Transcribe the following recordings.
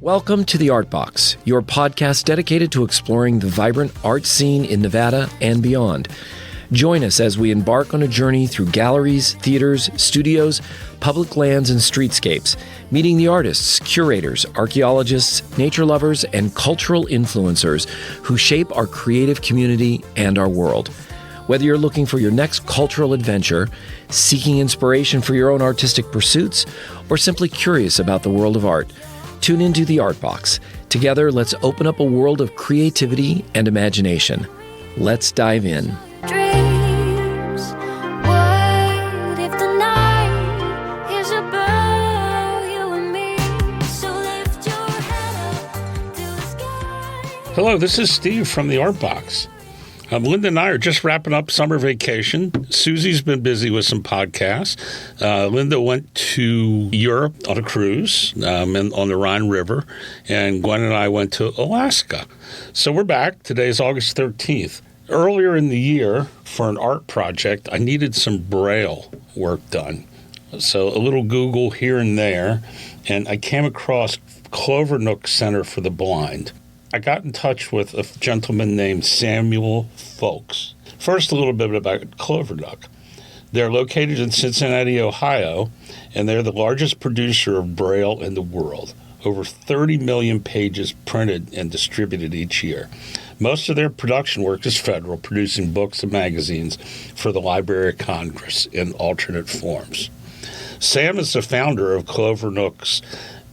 Welcome to The Art Box, your podcast dedicated to exploring the vibrant art scene in Nevada and beyond. Join us as we embark on a journey through galleries, theaters, studios, public lands, and streetscapes, meeting the artists, curators, archaeologists, nature lovers, and cultural influencers who shape our creative community and our world. Whether you're looking for your next cultural adventure, seeking inspiration for your own artistic pursuits, or simply curious about the world of art, tune into The Art Box. Together, let's open up a world of creativity and imagination. Let's dive in. Dreams, what if the night is about you and me? So lift your head up to the sky. Hello, this is Steve from The Art Box. Linda and I are just wrapping up summer vacation. Susie's been busy with some podcasts. Linda went to Europe on a cruise and on the Rhine River, and Gwen and I went to Alaska. So we're back. Today is August 13th. Earlier in the year, for an art project, I needed some Braille work done. So a little Google here and there, and I came across Clovernook Center for the Blind. I got in touch with a gentleman named Samuel Foulkes. First, a little bit about Clovernook. They're located in Cincinnati, Ohio, and they're the largest producer of Braille in the world. Over 30 million pages printed and distributed each year. Most of their production work is federal, producing books and magazines for the Library of Congress in alternate forms. Sam is the founder of Clovernook's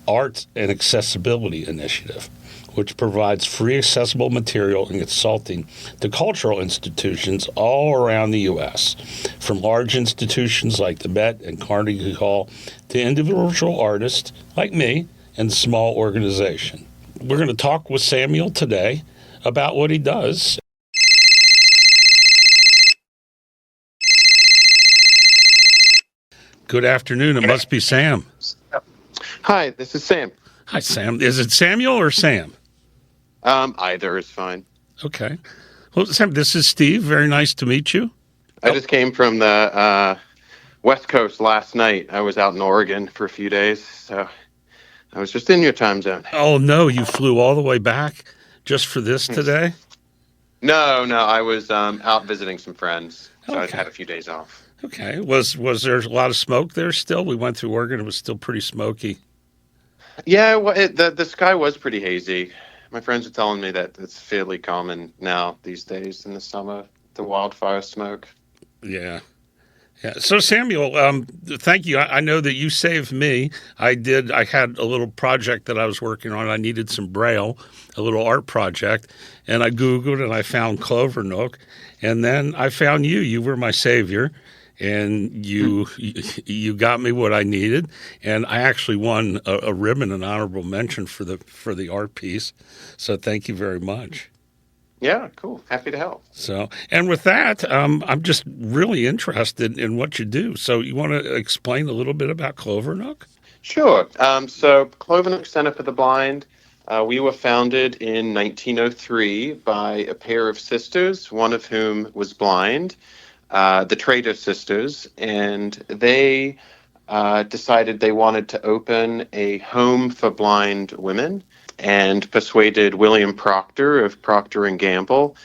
Arts and Accessibility Initiative, which provides free accessible material and consulting to cultural institutions all around the U.S., from large institutions like the Met and Carnegie Hall to individual artists like me and small organizations. We're going to talk with Samuel today about what he does. Good afternoon. It must be Sam. Hi, this is Sam. Hi, Sam. Is it Samuel or Sam? Either is fine. Okay. Well, Sam, this is Steve. Very nice to meet you. I just came from the West Coast last night. I was out in Oregon for a few days, so I was just in your time zone. Oh, no, you flew all the way back just for this today? No, I was out visiting some friends, so I Okay. had a few days off. Okay. Was there a lot of smoke there still? We went through Oregon. It was still pretty smoky. Yeah, well, the sky was pretty hazy. My friends are telling me that it's fairly common now these days in the summer, the wildfire smoke. Yeah. So, Samuel, thank you. I know that you saved me. I had a little project that I was working on. I needed some Braille, a little art project, and I Googled and I found Clovernook, and then I found you. You were my savior, and you got me what I needed, and I actually won a ribbon, an honorable mention for the art piece. So, thank you very much. Yeah, cool. Happy to help. So, and with that, I'm just really interested in what you do. So you want to explain a little bit about Clovernook? Sure. So Clovernook Center for the Blind, we were founded in 1903 by a pair of sisters, one of whom was blind, the Trader sisters, and they decided they wanted to open a home for blind women, and persuaded William Proctor of Procter & Gamble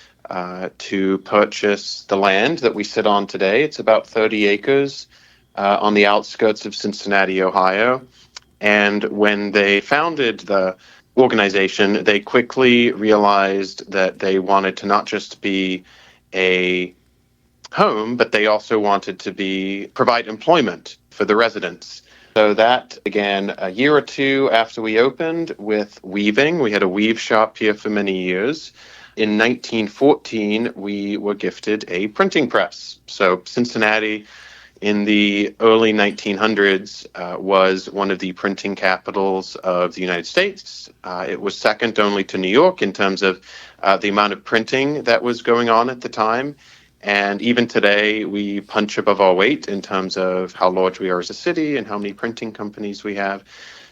to purchase the land that we sit on today. It's about 30 acres on the outskirts of Cincinnati, Ohio. And when they founded the organization, they quickly realized that they wanted to not just be a home, but they also wanted to provide employment for the residents. So that began a year or two after we opened with weaving. We had a weave shop here for many years. In 1914, we were gifted a printing press. So Cincinnati in the early 1900s was one of the printing capitals of the United States. It was second only to New York in terms of the amount of printing that was going on at the time. And even today, we punch above our weight in terms of how large we are as a city and how many printing companies we have.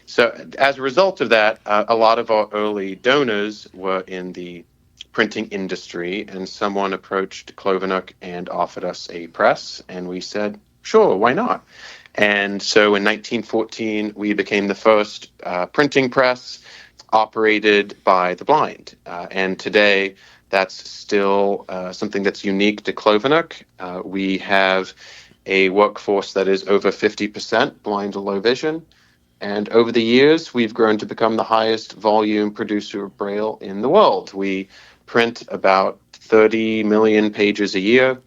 So as a result of that, a lot of our early donors were in the printing industry, and someone approached Clovernook and offered us a press, and we said, sure, why not? And so in 1914, we became the first printing press. operated by the blind. And today, that's still something that's unique to Clovernook. We have a workforce that is over 50% blind or low vision. And over the years, we've grown to become the highest volume producer of Braille in the world. We print about 30 million pages a year.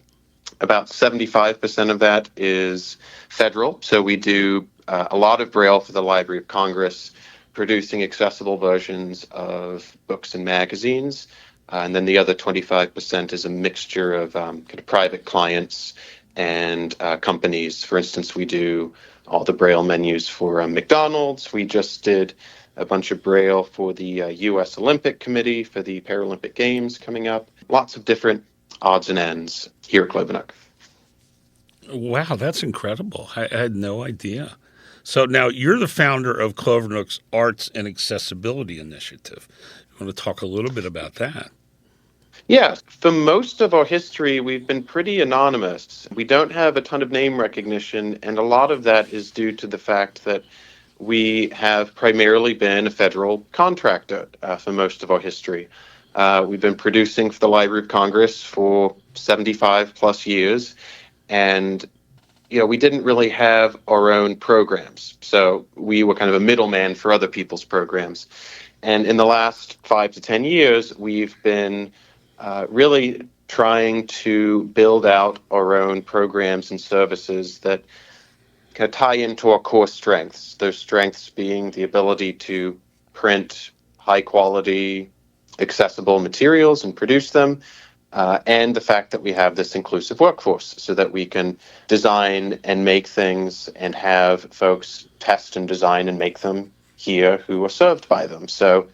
About 75% of that is federal. So we do a lot of Braille for the Library of Congress, producing accessible versions of books and magazines. And then the other 25% is a mixture of kind of private clients and companies. For instance, we do all the Braille menus for McDonald's. We just did a bunch of Braille for the U.S. Olympic Committee for the Paralympic Games coming up. Lots of different odds and ends here at Clovernook. Wow, that's incredible. I had no idea. So now you're the founder of Clovernook's Arts and Accessibility Initiative. You want to talk a little bit about that? Yeah, for most of our history, we've been pretty anonymous. We don't have a ton of name recognition, and a lot of that is due to the fact that we have primarily been a federal contractor for most of our history. We've been producing for the Library of Congress for 75 plus years, and we didn't really have our own programs. So we were kind of a middleman for other people's programs. And in the last 5 to 10 years, we've been really trying to build out our own programs and services that kind of tie into our core strengths. Those strengths being the ability to print high quality, accessible materials and produce them, and the fact that we have this inclusive workforce so that we can design and make things and have folks test and design and make them here who are served by them. So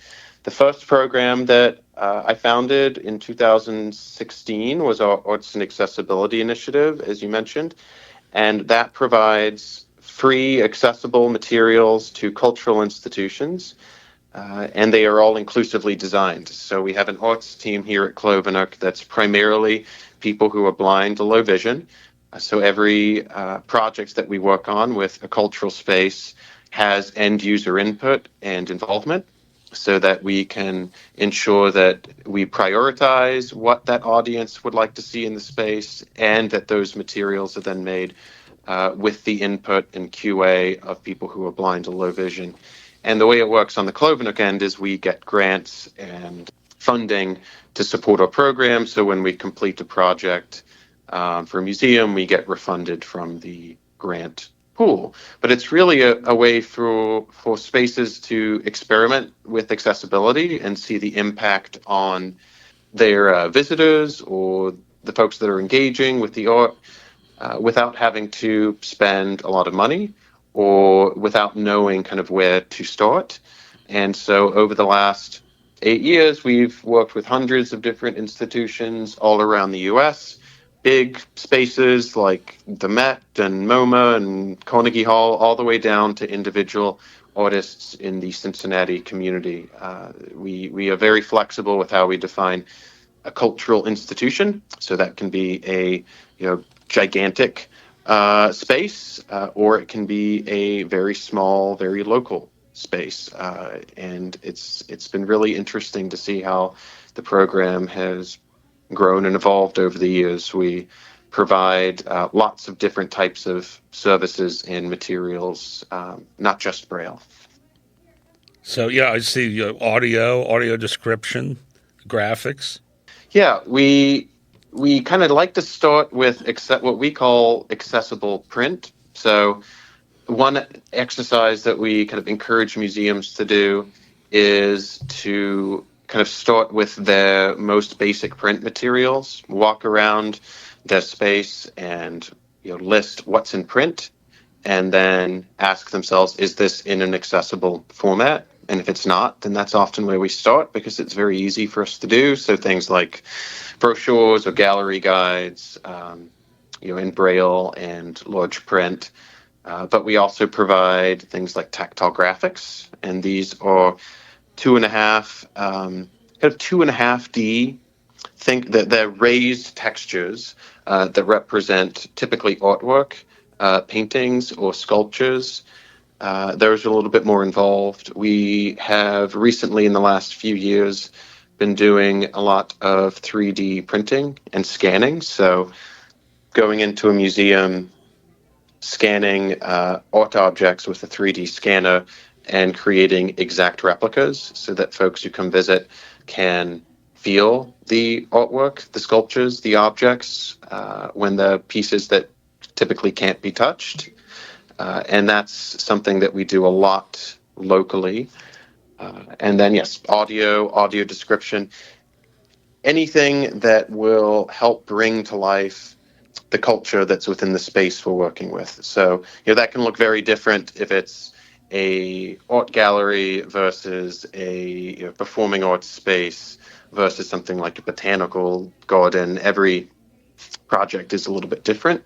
the first program that I founded in 2016 was our Arts and Accessibility Initiative, as you mentioned, and that provides free accessible materials to cultural institutions. And they are all inclusively designed. So we have an arts team here at Clovernook that's primarily people who are blind or low vision. So every project that we work on with a cultural space has end user input and involvement so that we can ensure that we prioritize what that audience would like to see in the space and that those materials are then made with the input and QA of people who are blind or low vision. And the way it works on the Clovernook end is we get grants and funding to support our program. So when we complete a project for a museum, we get refunded from the grant pool. But it's really a way for spaces to experiment with accessibility and see the impact on their visitors or the folks that are engaging with the art without having to spend a lot of money or without knowing kind of where to start. And so over the last 8 years, we've worked with hundreds of different institutions all around the U.S., big spaces like the Met and MoMA and Carnegie Hall, all the way down to individual artists in the Cincinnati community. We are very flexible with how we define a cultural institution. So that can be a gigantic space, or it can be a very small, very local space. And it's been really interesting to see how the program has grown and evolved over the years. We provide lots of different types of services and materials, not just Braille. So, yeah, I see audio description, graphics. Yeah, we kind of like to start with what we call accessible print. So one exercise that we kind of encourage museums to do is to kind of start with their most basic print materials, walk around their space and list what's in print, and then ask themselves, is this in an accessible format? And if it's not, then that's often where we start because it's very easy for us to do. So things like brochures or gallery guides, in Braille and large print. But we also provide things like tactile graphics, and these are 2.5D. Think that they're raised textures that represent typically artwork, paintings or sculptures those are a little bit more involved. We have recently, in the last few years, been doing a lot of 3D printing and scanning. So going into a museum, scanning art objects with a 3D scanner and creating exact replicas so that folks who come visit can feel the artwork, the sculptures, the objects, when the pieces that typically can't be touched. And that's something that we do a lot locally. And then, yes, audio description, anything that will help bring to life the culture that's within the space we're working with. So, that can look very different if it's a art gallery versus a performing arts space versus something like a botanical garden. Every project is a little bit different,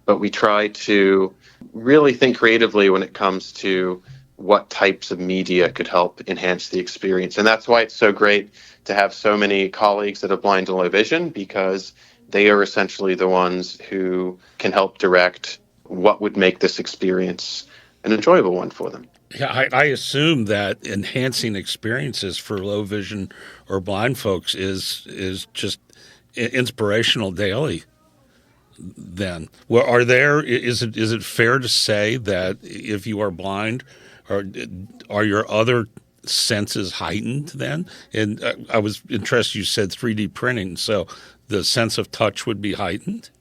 but we try to really think creatively when it comes to what types of media could help enhance the experience. And that's why it's so great to have so many colleagues that are blind and low vision, because they are essentially the ones who can help direct what would make this experience an enjoyable one for them. Yeah, I assume that enhancing experiences for low vision or blind folks is just inspirational daily. Then, well, is it fair to say that if you are blind, are your other senses heightened then? And I was interested, you said 3D printing, so the sense of touch would be heightened?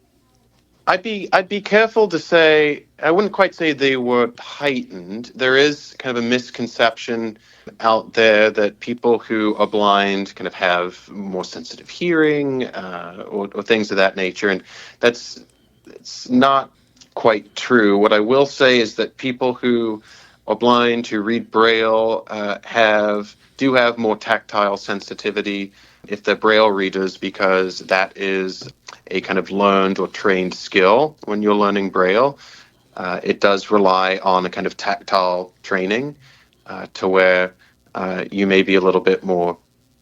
I'd be careful to say, I wouldn't quite say they were heightened. There is kind of a misconception out there that people who are blind kind of have more sensitive hearing, or things of that nature. And it's not quite true. What I will say is that people who are blind, who read Braille, do have more tactile sensitivity if they're Braille readers, because that is a kind of learned or trained skill when you're learning Braille. It does rely on a kind of tactile training, to where you may be a little bit more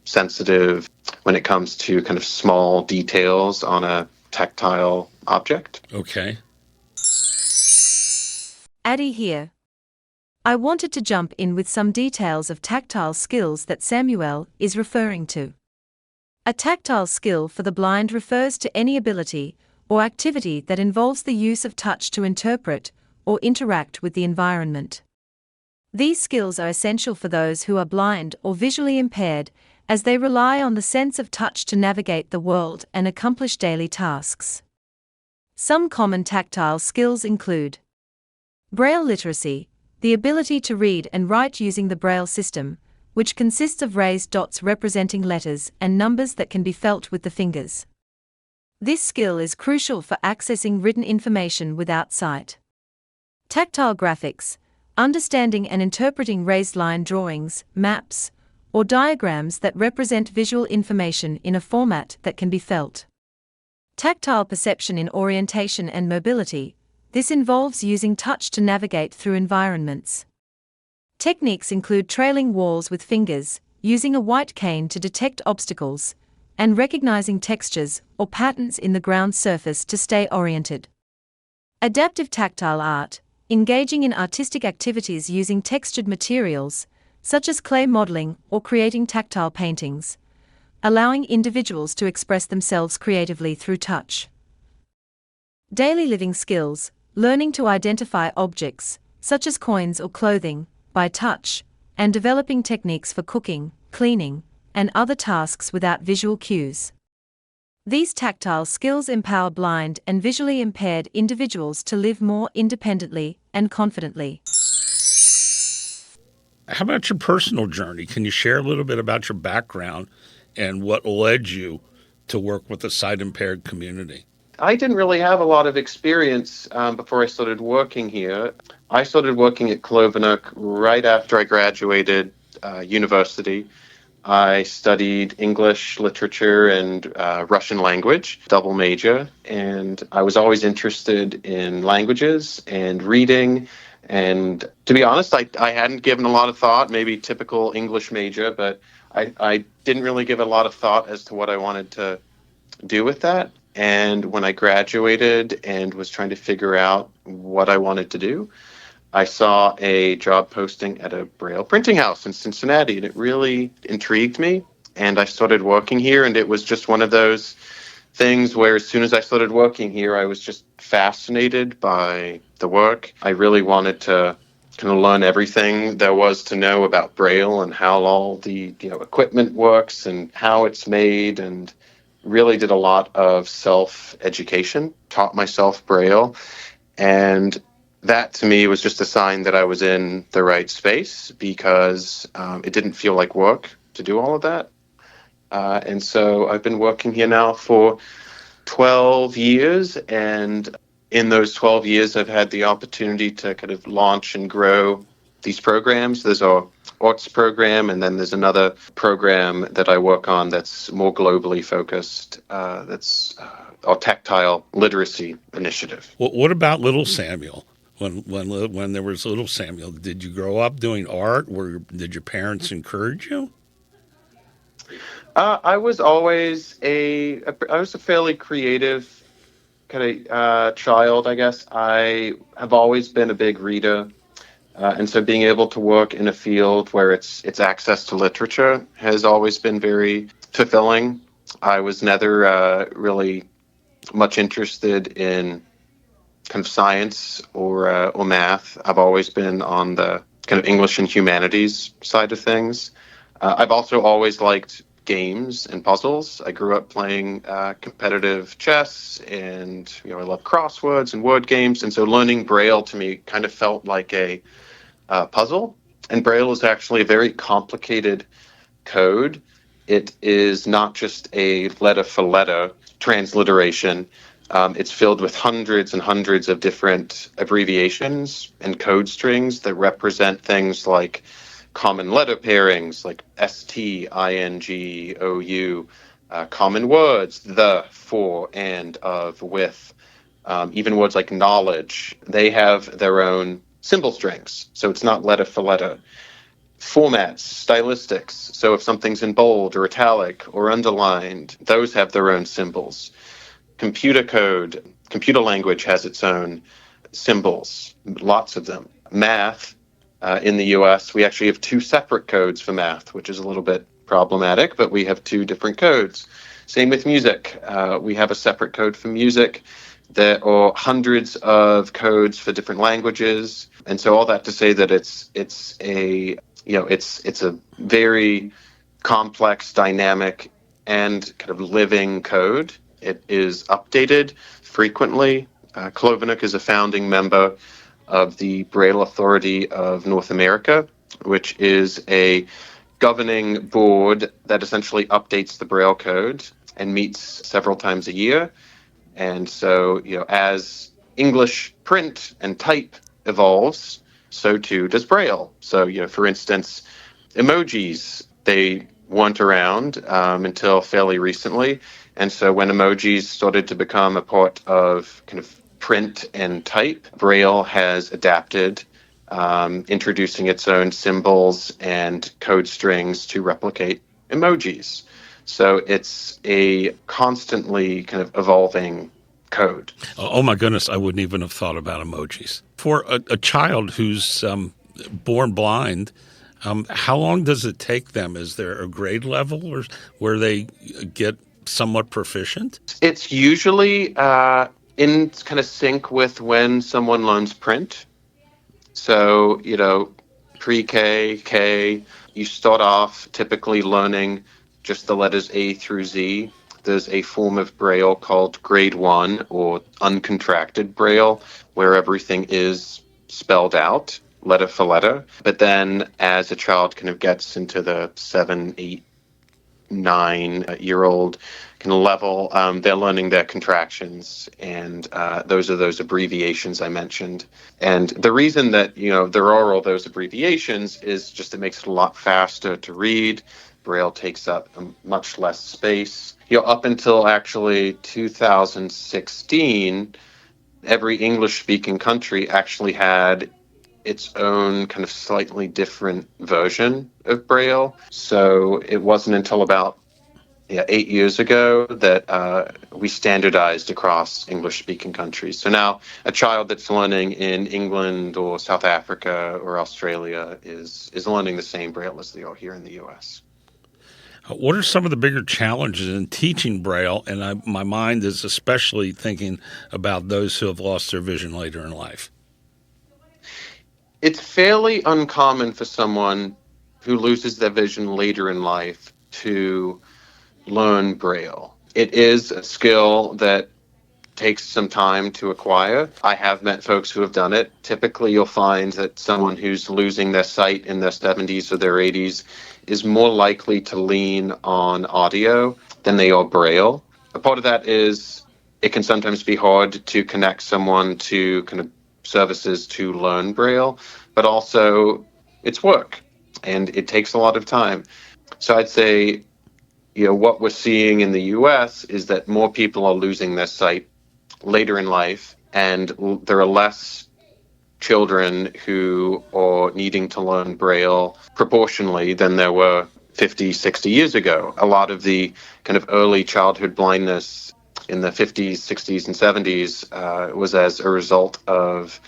sensitive when it comes to kind of small details on a tactile object. Okay. Addie here. I wanted to jump in with some details of tactile skills that Samuel is referring to. A tactile skill for the blind refers to any ability or activity that involves the use of touch to interpret or interact with the environment. These skills are essential for those who are blind or visually impaired, as they rely on the sense of touch to navigate the world and accomplish daily tasks. Some common tactile skills include Braille literacy, the ability to read and write using the Braille system, which consists of raised dots representing letters and numbers that can be felt with the fingers. This skill is crucial for accessing written information without sight. Tactile graphics, understanding and interpreting raised line drawings, maps, or diagrams that represent visual information in a format that can be felt. Tactile perception in orientation and mobility, this involves using touch to navigate through environments. Techniques include trailing walls with fingers, using a white cane to detect obstacles, and recognizing textures or patterns in the ground surface to stay oriented. Adaptive tactile art, engaging in artistic activities using textured materials, such as clay modeling or creating tactile paintings, allowing individuals to express themselves creatively through touch. Daily living skills, learning to identify objects, such as coins or clothing, by touch, and developing techniques for cooking, cleaning, and other tasks without visual cues. These tactile skills empower blind and visually impaired individuals to live more independently and confidently. How about your personal journey? Can you share a little bit about your background and what led you to work with the sight-impaired community? I didn't really have a lot of experience before I started working here. I started working at Clovernook right after I graduated university. I studied English, literature, and Russian language, double major, and I was always interested in languages and reading. And to be honest, I hadn't given a lot of thought, maybe typical English major, but I didn't really give a lot of thought as to what I wanted to do with that. And when I graduated and was trying to figure out what I wanted to do, I saw a job posting at a Braille printing house in Cincinnati, and it really intrigued me. And I started working here, and it was just one of those things where as soon as I started working here, I was just fascinated by the work. I really wanted to kind of learn everything there was to know about Braille and how all the equipment works and how it's made, and really did a lot of self-education, taught myself Braille. And that to me was just a sign that I was in the right space, because it didn't feel like work to do all of that. And so I've been working here now for 12 years. And in those 12 years, I've had the opportunity to kind of launch and grow these programs. There's our arts program, and then there's another program that I work on that's more globally focused. That's our tactile literacy initiative. What about little Samuel? When there was little Samuel, did you grow up doing art? Did your parents encourage you? I was always I was a fairly creative kind of child, I guess. I have always been a big reader. And so being able to work in a field where it's access to literature has always been very fulfilling. I was never really much interested in kind of science or math. I've always been on the kind of English and humanities side of things. I've also always liked games and puzzles. I grew up playing competitive chess, and I love crosswords and word games. And so learning Braille to me kind of felt like a puzzle. And Braille is actually a very complicated code. It is not just a letter for letter transliteration. It's filled with hundreds and hundreds of different abbreviations and code strings that represent things like common letter pairings, like ST, ING, OU, common words, the, for, and, of, with, even words like knowledge. They have their own symbol strings, so it's not letter for letter. Formats, stylistics, so if something's in bold or italic or underlined, those have their own symbols. Computer code, computer language has its own symbols, lots of them. Math, in the US, we actually have two separate codes for math, which is a little bit problematic, but we have two different codes. Same with music. We have a separate code for music. There are hundreds of codes for different languages. And so all that to say that it's a very complex, dynamic, and kind of living code. It is updated frequently. Clovernook is a founding member of the Braille Authority of North America, which is a governing board that essentially updates the Braille code and meets several times a year. And so, as English print and type evolves, so too does Braille. So, for instance, emojis, they weren't around until fairly recently. And so when emojis started to become a part of kind of print and type, Braille has adapted, introducing its own symbols and code strings to replicate emojis. So it's a constantly kind of evolving code. Oh my goodness, I wouldn't even have thought about emojis. For a child who's born blind, how long does it take them? Is there a grade level or where they get somewhat proficient? It's usually in kind of sync with when someone learns print. So, pre-K, K, you start off typically learning just the letters A through Z. There's a form of Braille called grade 1 or uncontracted Braille, where everything is spelled out letter for letter. But then as a child kind of gets into the 7, 8, 9-year-old kind of level, they're learning their contractions, and those are those abbreviations I mentioned. And the reason that there are all those abbreviations is just it makes it a lot faster to read. Braille takes up much less space. Up until actually 2016, every English-speaking country actually had its own kind of slightly different version of Braille. So it wasn't until about 8 years ago that we standardized across English-speaking countries. So now a child that's learning in England or South Africa or Australia is learning the same Braille as they are here in the U.S. What are some of the bigger challenges in teaching Braille? And my mind is especially thinking about those who have lost their vision later in life. It's fairly uncommon for someone who loses their vision later in life to learn Braille. It is a skill that takes some time to acquire. I have met folks who have done it. Typically, you'll find that someone who's losing their sight in their 70s or their 80s is more likely to lean on audio than they are Braille. A part of that is it can sometimes be hard to connect someone to kind of services to learn Braille, but also it's work and it takes a lot of time. So I'd say, what we're seeing in the US is that more people are losing their sight later in life, and there are less children who are needing to learn Braille proportionally than there were 50, 60 years ago. A lot of the kind of early childhood blindness in the 50s, 60s, and 70s was as a result of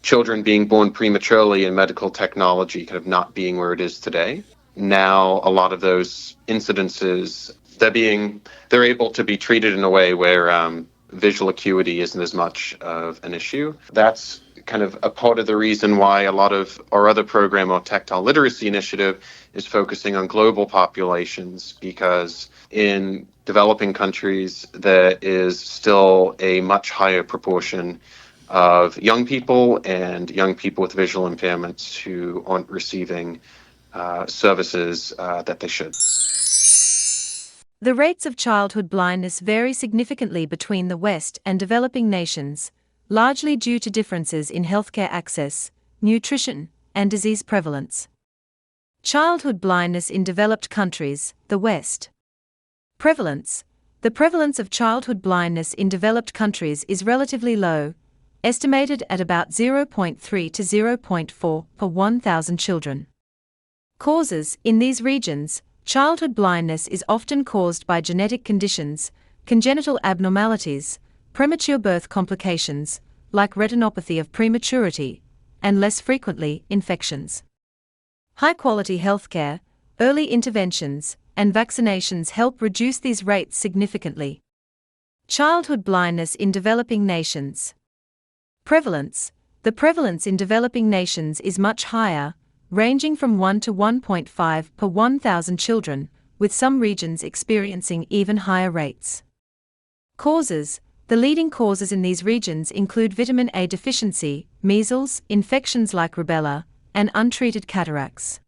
children being born prematurely and medical technology kind of not being where it is today. Now, a lot of those incidences, they're able to be treated in a way where visual acuity isn't as much of an issue. That's kind of a part of the reason why a lot of our other program, our tactile literacy initiative, is focusing on global populations, because in developing countries, there is still a much higher proportion of young people and young people with visual impairments who aren't receiving services that they should. The rates of childhood blindness vary significantly between the West and developing nations, largely due to differences in healthcare access, nutrition, and disease prevalence. Childhood blindness in developed countries, the West. Prevalence. The prevalence of childhood blindness in developed countries is relatively low, estimated at about 0.3 to 0.4 per 1,000 children. Causes. In these regions, childhood blindness is often caused by genetic conditions, congenital abnormalities, premature birth complications, like retinopathy of prematurity, and less frequently, infections. High-quality healthcare, early interventions, and vaccinations help reduce these rates significantly. Childhood blindness in developing nations. Prevalence. The prevalence in developing nations is much higher, ranging from 1 to 1.5 per 1,000 children, with some regions experiencing even higher rates. Causes. The leading causes in these regions include vitamin A deficiency, measles, infections like rubella, and untreated cataracts.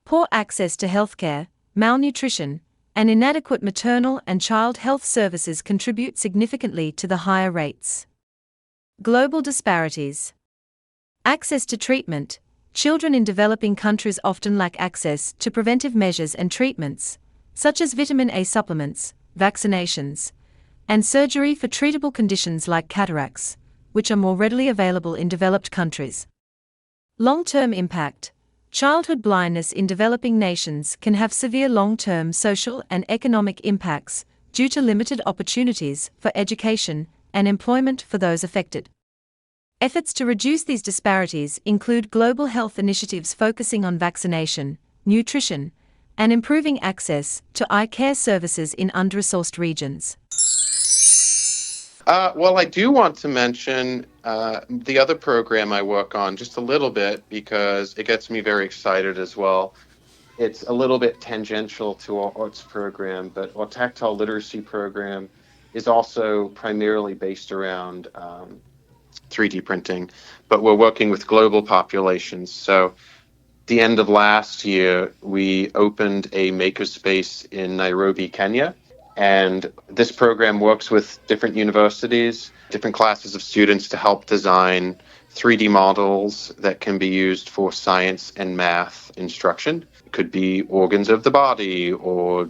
Poor access to healthcare, malnutrition, and inadequate maternal and child health services contribute significantly to the higher rates. Global disparities. Access to treatment. Children in developing countries often lack access to preventive measures and treatments, such as vitamin A supplements, vaccinations, and surgery for treatable conditions like cataracts, which are more readily available in developed countries. Long-term impact. Childhood blindness in developing nations can have severe long-term social and economic impacts due to limited opportunities for education and employment for those affected. Efforts to reduce these disparities include global health initiatives focusing on vaccination, nutrition, and improving access to eye care services in under-resourced regions. Well, I do want to mention the other program I work on just a little bit, because it gets me very excited as well. It's a little bit tangential to our arts program, but our tactile literacy program is also primarily based around 3D printing, but we're working with global populations. So the end of last year, we opened a makerspace in Nairobi, Kenya. And this program works with different universities, different classes of students to help design 3D models that can be used for science and math instruction. It could be organs of the body, or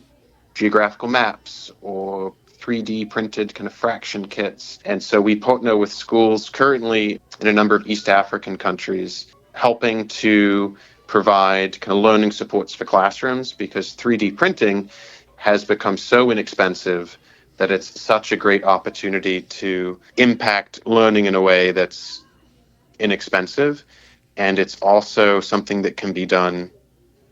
geographical maps, or 3D printed kind of fraction kits. And so we partner with schools currently in a number of East African countries, helping to provide kind of learning supports for classrooms, because 3D printing has become so inexpensive that it's such a great opportunity to impact learning in a way that's inexpensive. And it's also something that can be done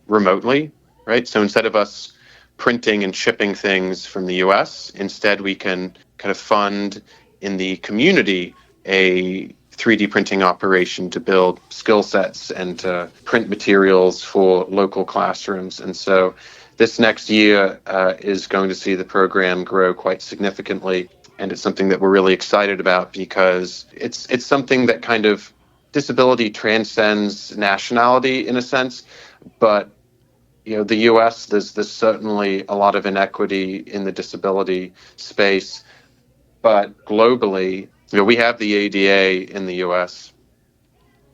remotely, right? So instead of us printing and shipping things from the US, instead we can kind of fund in the community a 3D printing operation to build skill sets and to print materials for local classrooms. And so this next year is going to see the program grow quite significantly. And it's something that we're really excited about because it's something that kind of disability transcends nationality in a sense, but the U.S. there's certainly a lot of inequity in the disability space, but globally, we have the ADA in the U.S.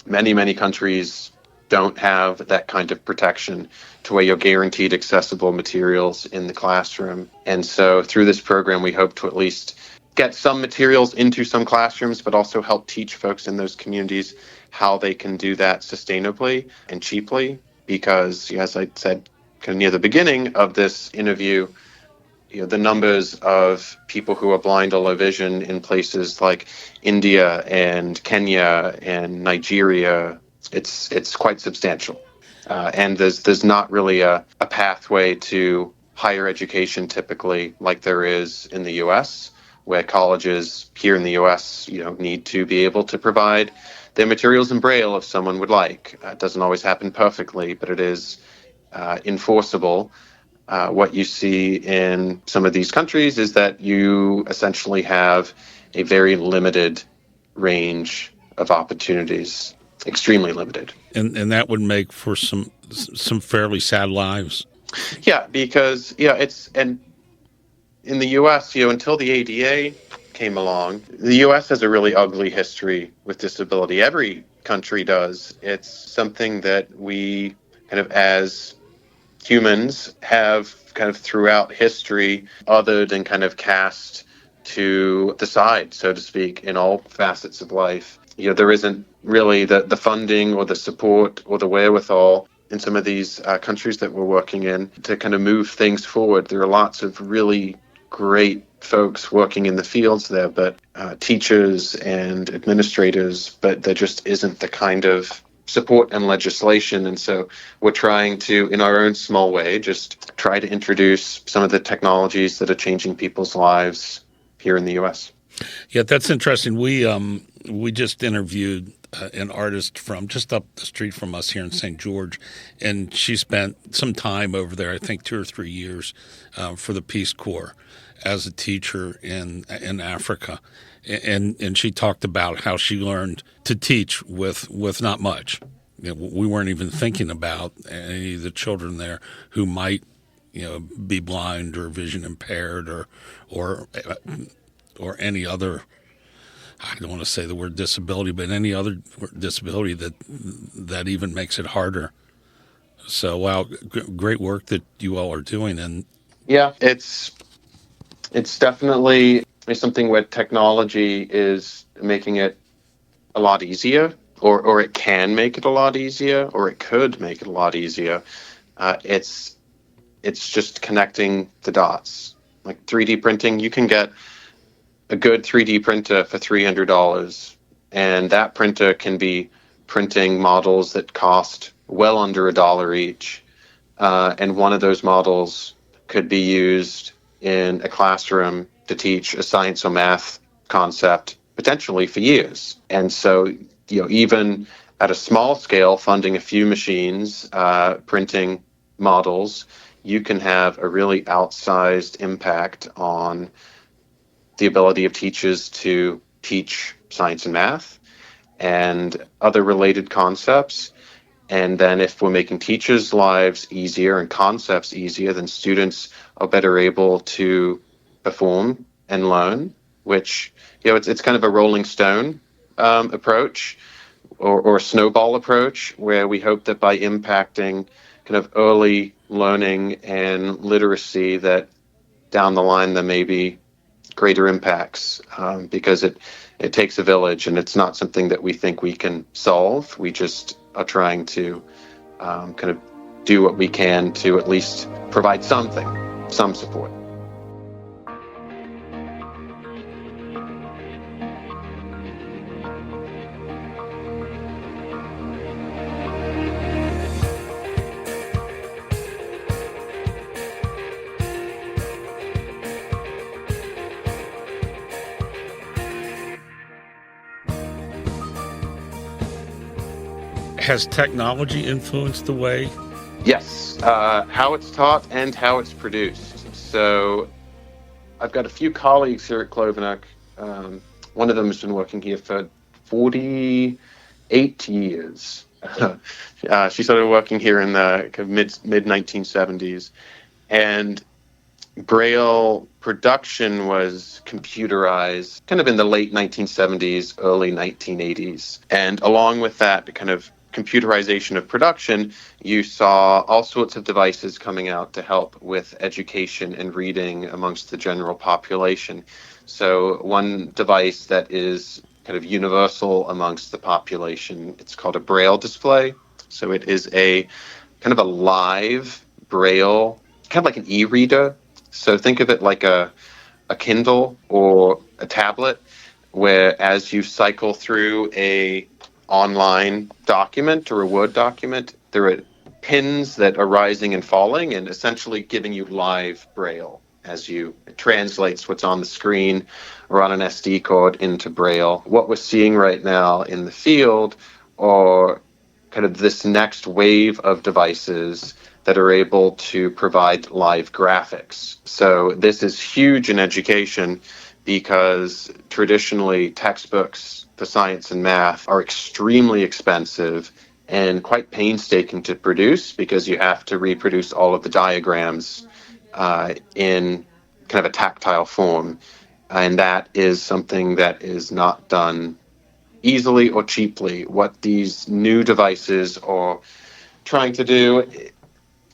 Many countries don't have that kind of protection to where you're guaranteed accessible materials in the classroom. And so through this program, we hope to at least get some materials into some classrooms, but also help teach folks in those communities how they can do that sustainably and cheaply. Because, as I said kind of near the beginning of this interview, the numbers of people who are blind or low vision in places like India and Kenya and Nigeria, it's quite substantial. And there's not really a pathway to higher education typically like there is in the U.S., where colleges here in the U.S. need to be able to provide their materials in Braille if someone would like. It doesn't always happen perfectly, but it is enforceable. What you see in some of these countries is that you essentially have a very limited range of opportunities, extremely limited. And that would make for some fairly sad lives. Yeah, because and in the U.S., until the ADA came along, the U.S. has a really ugly history with disability. Every country does. It's something that we kind of as humans have kind of throughout history othered and kind of cast to the side, so to speak, in all facets of life. There isn't really the funding or the support or the wherewithal in some of these countries that we're working in to kind of move things forward. There are lots of really great folks working in the fields there, but teachers and administrators, but there just isn't the kind of support and legislation. And so we're trying to, in our own small way, just try to introduce some of the technologies that are changing people's lives here in the U.S. Yeah, that's interesting. We just interviewed an artist from just up the street from us here in St. George, and she spent some time over there, I think 2 or 3 years, for the Peace Corps as a teacher in Africa. And she talked about how she learned to teach with not much. We weren't even thinking about any of the children there who might, be blind or vision impaired or any other. I don't want to say the word disability, but any other disability that even makes it harder. So, wow, great work that you all are doing. And yeah, it's definitely something where technology is making it a lot easier, or it can make it a lot easier, or it could make it a lot easier. It's just connecting the dots. Like 3D printing, you can get a good 3D printer for $300, and that printer can be printing models that cost well under $1 each. And one of those models could be used in a classroom to teach a science or math concept potentially for years. And so, even at a small scale, funding a few machines, printing models, you can have a really outsized impact on the ability of teachers to teach science and math and other related concepts. And then if we're making teachers' lives easier and concepts easier, then students are better able to perform and learn, which, it's kind of a rolling stone approach or a snowball approach, where we hope that by impacting kind of early learning and literacy, that down the line there may be greater impacts, because it takes a village, and it's not something that we think we can solve. We just are trying to kind of do what we can to at least provide something. some support. Has technology influenced the way? Yes, how it's taught and how it's produced. So I've got a few colleagues here at Clovernook. One of them has been working here for 48 years. She started working here in the mid 1970s, and Braille production was computerized kind of in the late 1970s, early 1980s. And along with that kind of computerization of production, you saw all sorts of devices coming out to help with education and reading amongst the general population. So one device that is kind of universal amongst the population, it's called a Braille display. So it is a kind of a live Braille, kind of like an e-reader. So think of it like a Kindle or a tablet, where as you cycle through a online document or a Word document, there are pins that are rising and falling and essentially giving you live Braille as you it translates what's on the screen or on an SD card into Braille. What we're seeing right now in the field are kind of this next wave of devices that are able to provide live graphics. So this is huge in education because traditionally textbooks for science and math are extremely expensive and quite painstaking to produce because you have to reproduce all of the diagrams in kind of a tactile form. And that is something that is not done easily or cheaply. What these new devices are trying to do,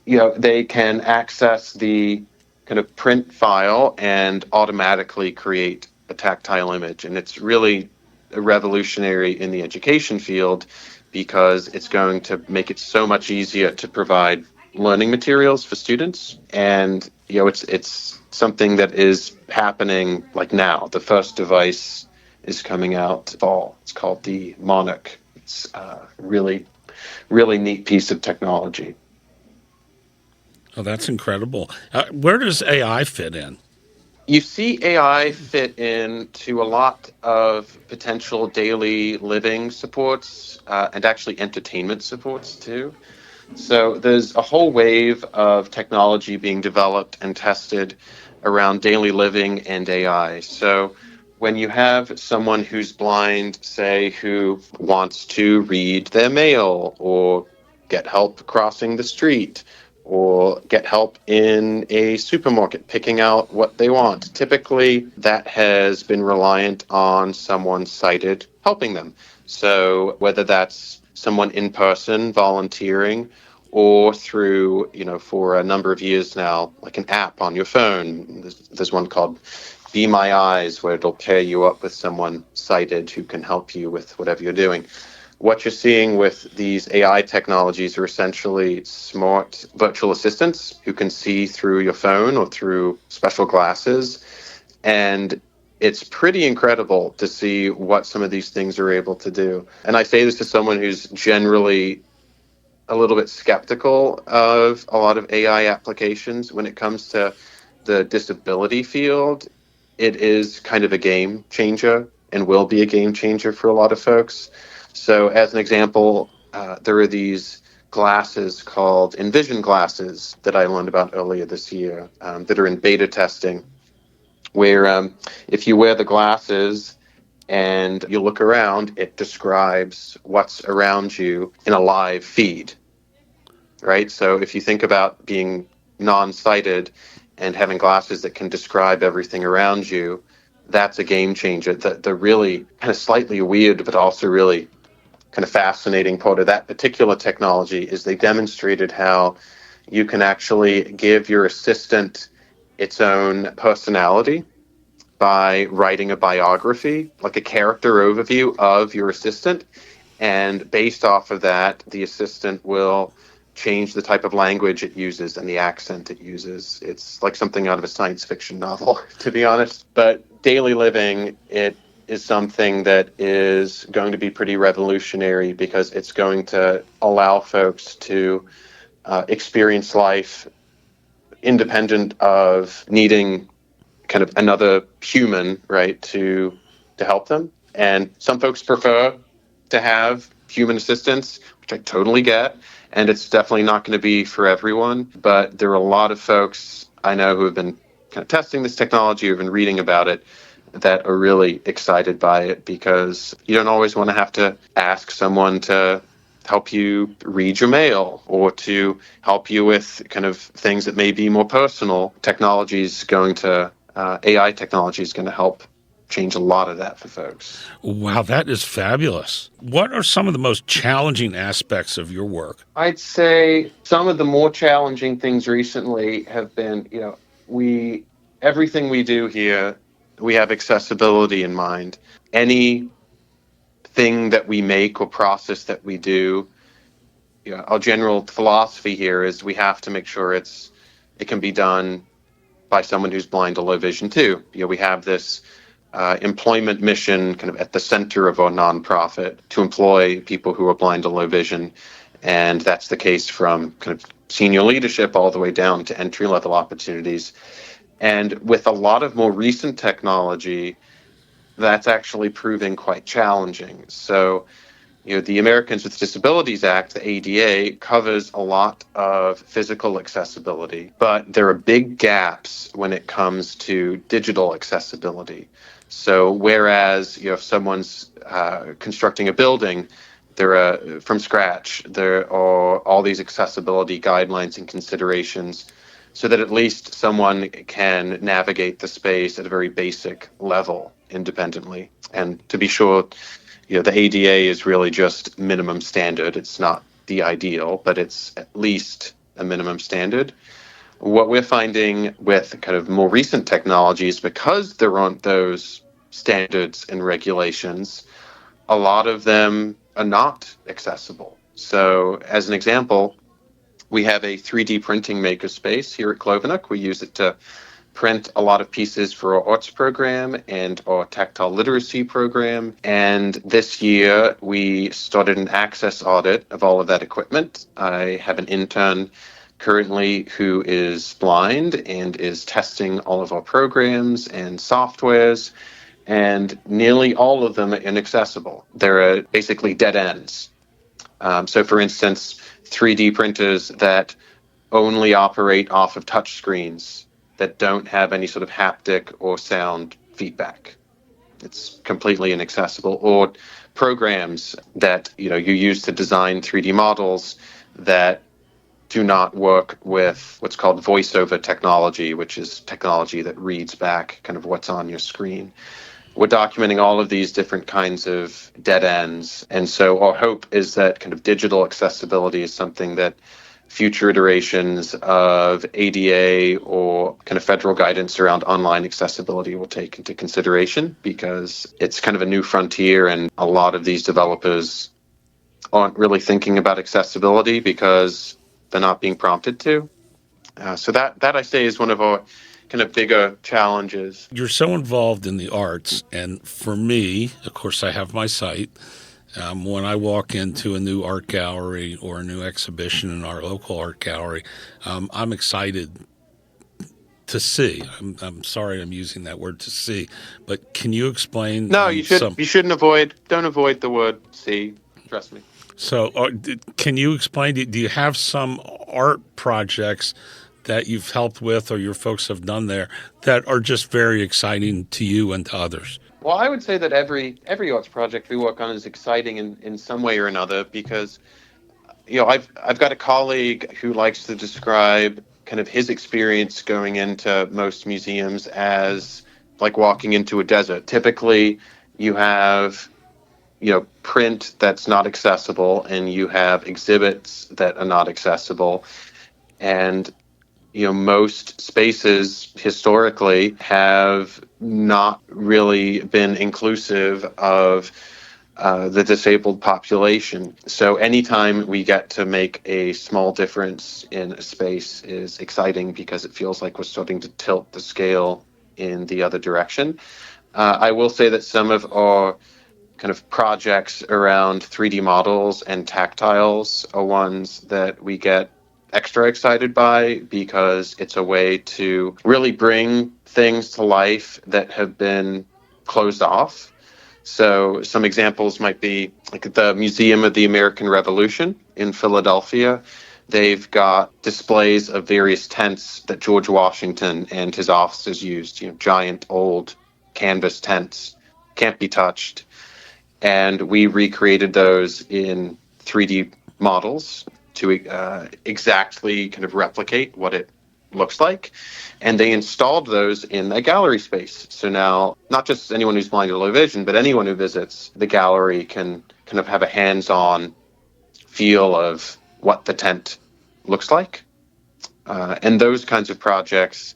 they can access the kind of print file and automatically create a tactile image. And it's really revolutionary in the education field because it's going to make it so much easier to provide learning materials for students. And, it's something that is happening like now. The first device is coming out fall. It's called the Monarch. It's a really, really neat piece of technology. Oh, that's incredible. Where does AI fit in? You see AI fit into a lot of potential daily living supports and actually entertainment supports too. So there's a whole wave of technology being developed and tested around daily living and AI. So when you have someone who's blind, say, who wants to read their mail or get help crossing the street or get help in a supermarket picking out what they want, typically that has been reliant on someone sighted helping them. So whether that's someone in person volunteering or through, for a number of years now, like an app on your phone. There's one called Be My Eyes, where it'll pair you up with someone sighted who can help you with whatever you're doing. What you're seeing with these AI technologies are essentially smart virtual assistants who can see through your phone or through special glasses. And it's pretty incredible to see what some of these things are able to do. And I say this to someone who's generally a little bit skeptical of a lot of AI applications. When it comes to the disability field, it is kind of a game changer and will be a game changer for a lot of folks. So as an example, there are these glasses called Envision glasses that I learned about earlier this year that are in beta testing, where if you wear the glasses and you look around, it describes what's around you in a live feed, right? So if you think about being non-sighted and having glasses that can describe everything around you, that's a game changer. The really kind of slightly weird, but also really kind of fascinating part of that particular technology is they demonstrated how you can actually give your assistant its own personality by writing a biography, like a character overview of your assistant. And based off of that, the assistant will change the type of language it uses and the accent it uses. It's like something out of a science fiction novel, to be honest. But daily living, it is something that is going to be pretty revolutionary because it's going to allow folks to experience life independent of needing kind of another human, right, to help them. And some folks prefer to have human assistance, which I totally get. And it's definitely not going to be for everyone. But there are a lot of folks I know who have been kind of testing this technology, who've been reading about it, that are really excited by it, because you don't always want to have to ask someone to help you read your mail or to help you with kind of things that may be more personal. AI technology is going to help change a lot of that for folks. Wow, that is fabulous. What are some of the most challenging aspects of your work? I'd say some of the more challenging things recently have been, everything we do here, we have accessibility in mind. Anything that we make or process that we do, our general philosophy here is we have to make sure it can be done by someone who's blind or low vision too. We have this employment mission kind of at the center of our nonprofit to employ people who are blind or low vision. And that's the case from kind of senior leadership all the way down to entry-level opportunities. And with a lot of more recent technology, that's actually proving quite challenging. So, the Americans with Disabilities Act, the ADA, covers a lot of physical accessibility, but there are big gaps when it comes to digital accessibility. So whereas if someone's constructing a building, from scratch, there are all these accessibility guidelines and considerations so that at least someone can navigate the space at a very basic level independently. And to be sure, the ADA is really just minimum standard. It's not the ideal, but it's at least a minimum standard. What we're finding with kind of more recent technologies, because there aren't those standards and regulations, a lot of them are not accessible. So as an example, we have a 3D printing makerspace here at Clovernook. We use it to print a lot of pieces for our arts program and our tactile literacy program. And this year, we started an access audit of all of that equipment. I have an intern currently who is blind and is testing all of our programs and softwares, and nearly all of them are inaccessible. They're basically dead ends. So for instance, 3D printers that only operate off of touch screens that don't have any sort of haptic or sound feedback. It's completely inaccessible. Or programs that you use to design 3D models that do not work with what's called voiceover technology, which is technology that reads back kind of what's on your screen. We're documenting all of these different kinds of dead ends. And so our hope is that kind of digital accessibility is something that future iterations of ADA or kind of federal guidance around online accessibility will take into consideration, because it's kind of a new frontier and a lot of these developers aren't really thinking about accessibility because they're not being prompted to. So that I say is one of our kind of bigger challenges. You're so involved in the arts, and for me, of course, I have my sight. When I walk into a new art gallery or a new exhibition in our local art gallery, I'm excited to see. I'm sorry I'm using that word, to see, but can you explain? No, you shouldn't don't avoid the word see. Trust me. So can you explain, do you have some art projects that you've helped with or your folks have done there that are just very exciting to you and to others? Well, I would say that every arts project we work on is exciting in some way or another, because I've got a colleague who likes to describe kind of his experience going into most museums as like walking into a desert. Typically, you have print that's not accessible, and you have exhibits that are not accessible, and most spaces historically have not really been inclusive of the disabled population. So anytime we get to make a small difference in a space is exciting because it feels like we're starting to tilt the scale in the other direction. I will say that some of our kind of projects around 3D models and tactiles are ones that we get extra excited by because it's a way to really bring things to life that have been closed off. So some examples might be like the Museum of the American Revolution in Philadelphia. They've got displays of various tents that George Washington and his officers used, giant old canvas tents, can't be touched. And we recreated those in 3D models to exactly kind of replicate what it looks like. And they installed those in a gallery space. So now, not just anyone who's blind or low vision, but anyone who visits the gallery can kind of have a hands-on feel of what the tent looks like. And those kinds of projects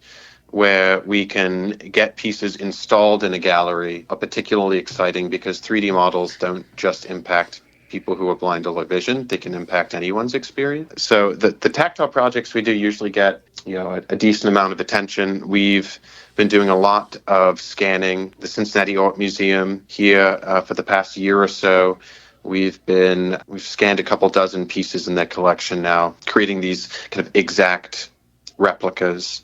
where we can get pieces installed in a gallery are particularly exciting because 3D models don't just impact people who are blind or low vision, they can impact anyone's experience. So the tactile projects we do usually get a decent amount of attention. We've been doing a lot of scanning the Cincinnati Art Museum here for the past year or so. We've scanned a couple dozen pieces in their collection now, creating these kind of exact replicas.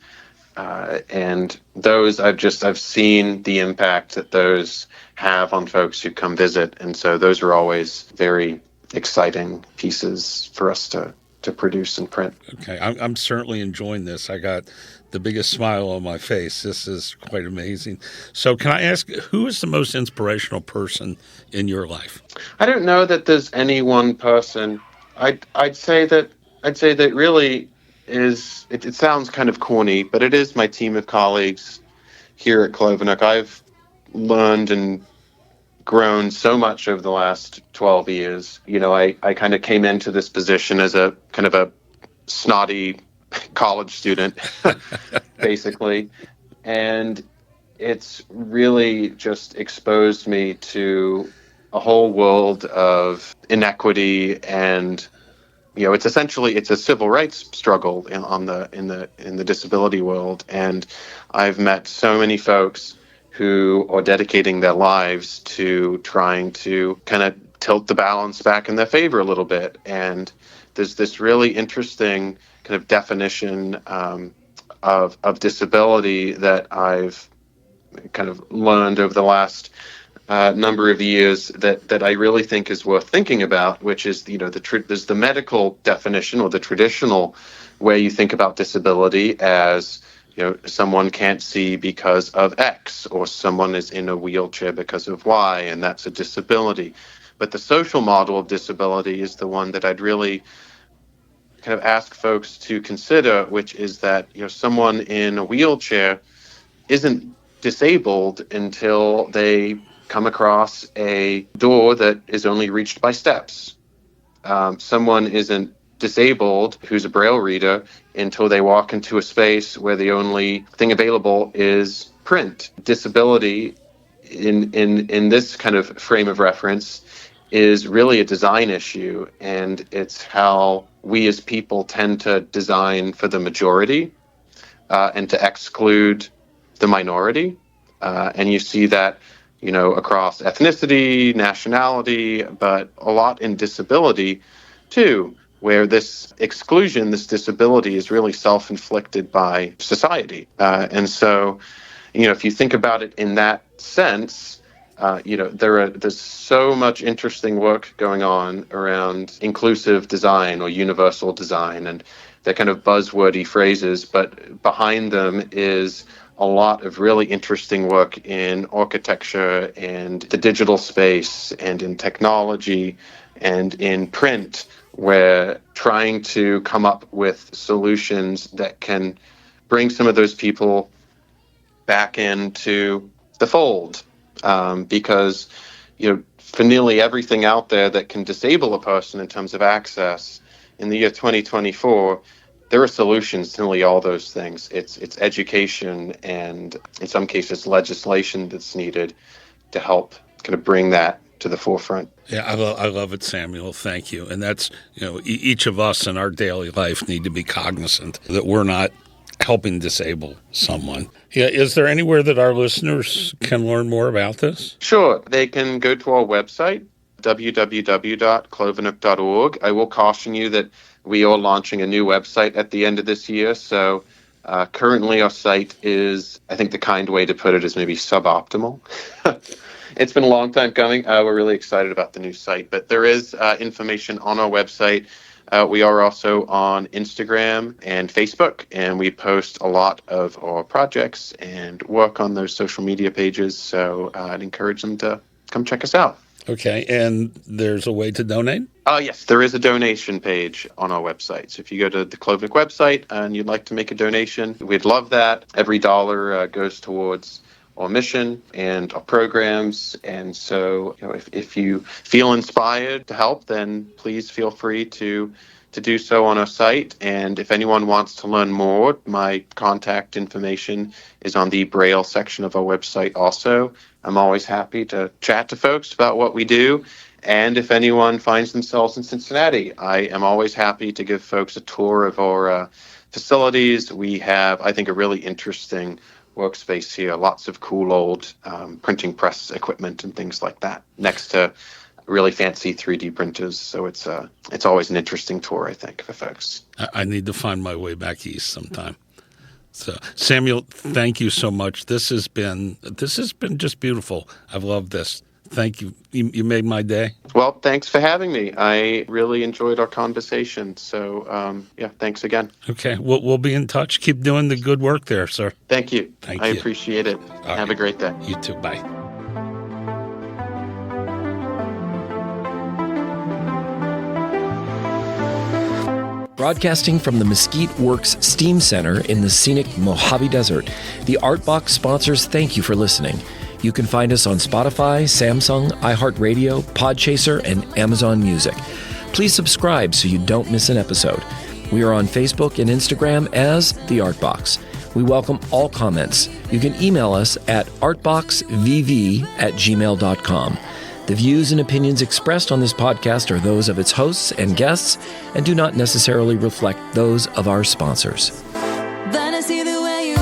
And those I've seen the impact that those have on folks who come visit. And so those are always very exciting pieces for us to produce and print. Okay, I'm certainly enjoying this. I got the biggest smile on my face. This is quite amazing. So can I ask, who is the most inspirational person in your life? I don't know that there's any one person. I'd say that really is, it sounds kind of corny, but it is my team of colleagues here at Clovernook. I've learned and grown so much over the last 12 years. I kind of came into this position as a kind of a snotty college student, basically. And it's really just exposed me to a whole world of inequity and it's a civil rights struggle in the disability world, and I've met so many folks who are dedicating their lives to trying to kind of tilt the balance back in their favor a little bit. And there's this really interesting kind of definition of disability that I've kind of learned over the last number of years that I really think is worth thinking about, which is, there's the medical definition or the traditional way you think about disability as, someone can't see because of X, or someone is in a wheelchair because of Y, and that's a disability. But the social model of disability is the one that I'd really kind of ask folks to consider, which is that, someone in a wheelchair isn't disabled until they come across a door that is only reached by steps. Someone isn't disabled who's a Braille reader until they walk into a space where the only thing available is print. Disability in this kind of frame of reference is really a design issue, and it's how we as people tend to design for the majority and to exclude the minority. And you see that across ethnicity, nationality, but a lot in disability too, where this exclusion, this disability is really self-inflicted by society. And so, if you think about it in that sense, there's so much interesting work going on around inclusive design or universal design, and they're kind of buzzwordy phrases, but behind them is a lot of really interesting work in architecture and the digital space and in technology and in print, where trying to come up with solutions that can bring some of those people back into the fold. Because, for nearly everything out there that can disable a person in terms of access in the year 2024, there are solutions to nearly all those things. It's education and, in some cases, legislation that's needed to help kind of bring that to the forefront. Yeah, I love it, Samuel. Thank you. And that's, each of us in our daily life need to be cognizant that we're not helping disable someone. Yeah, is there anywhere that our listeners can learn more about this? Sure. They can go to our website, www.clovernook.org. I will caution you that we are launching a new website at the end of this year. So currently our site is, I think the kind way to put it is maybe suboptimal. It's been a long time coming. We're really excited about the new site, but there is information on our website. We are also on Instagram and Facebook, and we post a lot of our projects and work on those social media pages. So I'd encourage them to come check us out. Okay, and there's a way to donate? Yes, there is a donation page on our website. So if you go to the Clovernook website and you'd like to make a donation, we'd love that. Every dollar goes towards our mission and our programs. And so if you feel inspired to help, then please feel free to do so on our site. And if anyone wants to learn more, my contact information is on the Braille section of our website also. I'm always happy to chat to folks about what we do. And if anyone finds themselves in Cincinnati, I am always happy to give folks a tour of our facilities. We have, I think, a really interesting workspace here, lots of cool old printing press equipment and things like that next to really fancy 3D printers. So it's always an interesting tour, I think, for folks. I need to find my way back east sometime. So, Samuel, thank you so much. This has been just beautiful. I've loved this. Thank you. You made my day. Well, thanks for having me. I really enjoyed our conversation. So, thanks again. Okay, we'll be in touch. Keep doing the good work there, sir. Thank you. Thank I you. appreciate it. All Have right. a great day. You too. Bye. Broadcasting from the Mesquite Works Steam Center in the scenic Mojave Desert, the Artbox sponsors thank you for listening. You can find us on Spotify, Samsung, iHeartRadio, Podchaser, and Amazon Music. Please subscribe so you don't miss an episode. We are on Facebook and Instagram as The Artbox. We welcome all comments. You can email us at artboxvv@gmail.com. The views and opinions expressed on this podcast are those of its hosts and guests and do not necessarily reflect those of our sponsors. But I see the way you